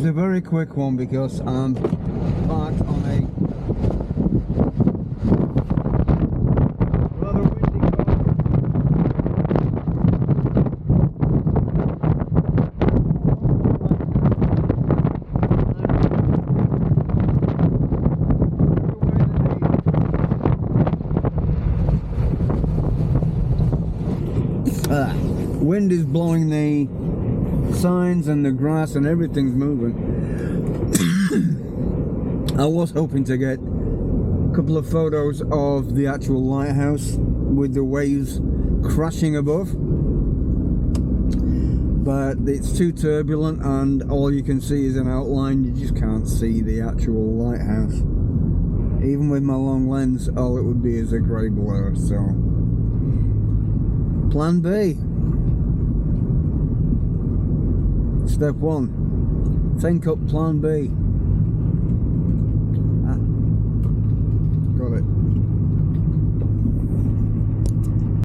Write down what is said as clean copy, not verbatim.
is a very quick one because I'm parked on a rather windy wind is blowing the signs and the grass and everything's moving. I was hoping to get a couple of photos of the actual lighthouse with the waves crashing above, but it's too turbulent and all you can see is an outline. You just can't see the actual lighthouse. Even with my long lens, all it would be is a grey blur. So plan B. Step 1, think up plan B.